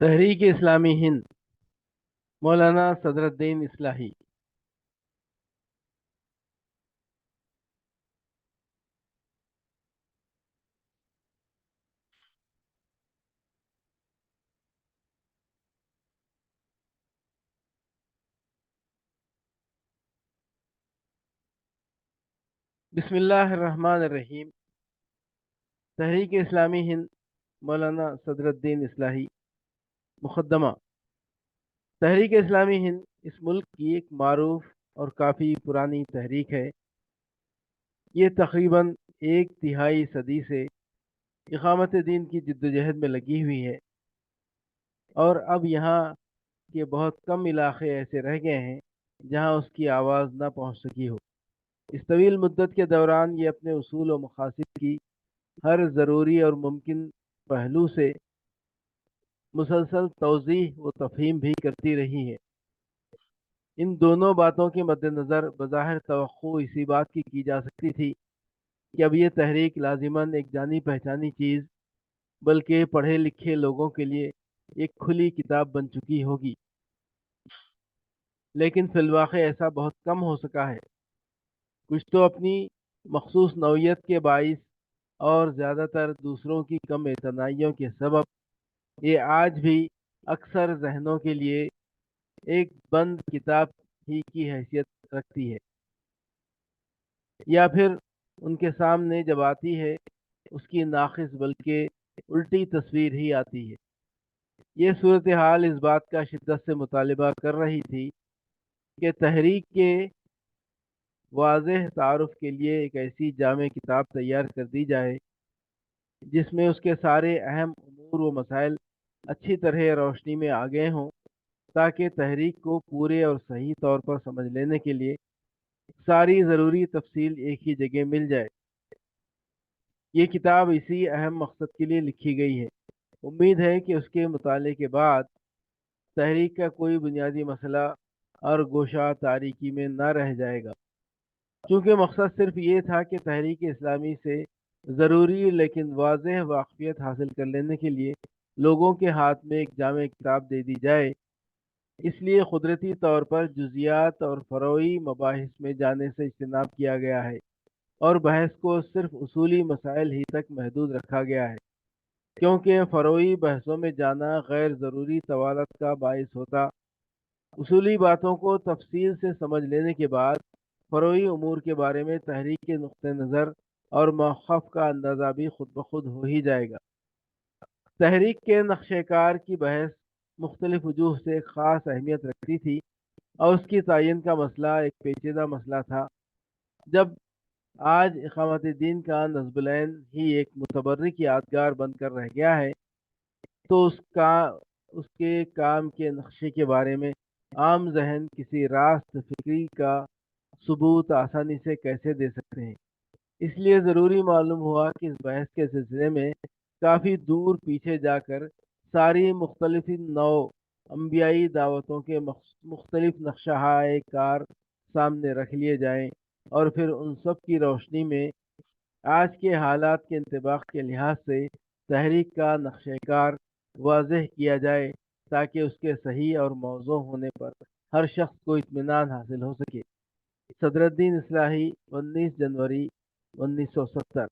تحریک اسلامی ہند، مولانا صدرالدین اصلاحی۔ بسم اللہ الرحمن الرحیم۔ تحریک اسلامی ہند، مولانا صدرالدین اصلاحی۔ مقدمہ: تحریک اسلامی ہند اس ملک کی ایک معروف اور کافی پرانی تحریک ہے۔ یہ تقریباً ایک تہائی صدی سے اقامت دین کی جدوجہد میں لگی ہوئی ہے، اور اب یہاں کے بہت کم علاقے ایسے رہ گئے ہیں جہاں اس کی آواز نہ پہنچ سکی ہو۔ اس طویل مدت کے دوران یہ اپنے اصول و مقاصد کی ہر ضروری اور ممکن پہلو سے مسلسل توضیح و تفہیم بھی کرتی رہی ہے۔ ان دونوں باتوں کے مد نظر بظاہر توقع اسی بات کی جا سکتی تھی کہ اب یہ تحریک لازماً ایک جانی پہچانی چیز بلکہ پڑھے لکھے لوگوں کے لیے ایک کھلی کتاب بن چکی ہوگی، لیکن فی الواقع ایسا بہت کم ہو سکا ہے۔ کچھ تو اپنی مخصوص نوعیت کے باعث اور زیادہ تر دوسروں کی کم اعتنائیوں کے سبب یہ آج بھی اکثر ذہنوں کے لیے ایک بند کتاب ہی کی حیثیت رکھتی ہے، یا پھر ان کے سامنے جب آتی ہے اس کی ناقص بلکہ الٹی تصویر ہی آتی ہے۔ یہ صورتحال اس بات کا شدت سے مطالبہ کر رہی تھی کہ تحریک کے واضح تعارف کے لیے ایک ایسی جامع کتاب تیار کر دی جائے جس میں اس کے سارے اہم امور و مسائل اچھی طرح روشنی میں آ گئے ہوں، تاکہ تحریک کو پورے اور صحیح طور پر سمجھ لینے کے لیے ساری ضروری تفصیل ایک ہی جگہ مل جائے۔ یہ کتاب اسی اہم مقصد کے لیے لکھی گئی ہے۔ امید ہے کہ اس کے مطالعے کے بعد تحریک کا کوئی بنیادی مسئلہ اور گوشہ تاریکی میں نہ رہ جائے گا۔ چونکہ مقصد صرف یہ تھا کہ تحریک اسلامی سے ضروری لیکن واضح واقفیت حاصل کر لینے کے لیے لوگوں کے ہاتھ میں ایک جامع کتاب دے دی جائے، اس لیے قدرتی طور پر جزیات اور فروعی مباحث میں جانے سے اجتناب کیا گیا ہے، اور بحث کو صرف اصولی مسائل ہی تک محدود رکھا گیا ہے، کیونکہ فروعی بحثوں میں جانا غیر ضروری طوالت کا باعث ہوتا۔ اصولی باتوں کو تفصیل سے سمجھ لینے کے بعد فروعی امور کے بارے میں تحریک کے نقطہ نظر اور موقف کا اندازہ بھی خود بخود ہو ہی جائے گا۔ تحریک کے نقشہ کار کی بحث مختلف وجوہ سے ایک خاص اہمیت رکھتی تھی، اور اس کی تعین کا مسئلہ ایک پیچیدہ مسئلہ تھا۔ جب آج اقامت دین کا نصب العین ہی ایک متبرک یادگار بن کر رہ گیا ہے، تو اس کے کام کے نقشے کے بارے میں عام ذہن کسی راست فکری کا ثبوت آسانی سے کیسے دے سکتے ہیں؟ اس لیے ضروری معلوم ہوا کہ اس بحث کے سلسلے میں کافی دور پیچھے جا کر ساری مختلف نو انبیائی دعوتوں کے مختلف نقشہ کار سامنے رکھ لیے جائیں، اور پھر ان سب کی روشنی میں آج کے حالات کے انطباق کے لحاظ سے تحریک کا نقشہ کار واضح کیا جائے، تاکہ اس کے صحیح اور موزوں ہونے پر ہر شخص کو اطمینان حاصل ہو سکے۔ صدرالدین اصلاحی، 19 جنوری 1970۔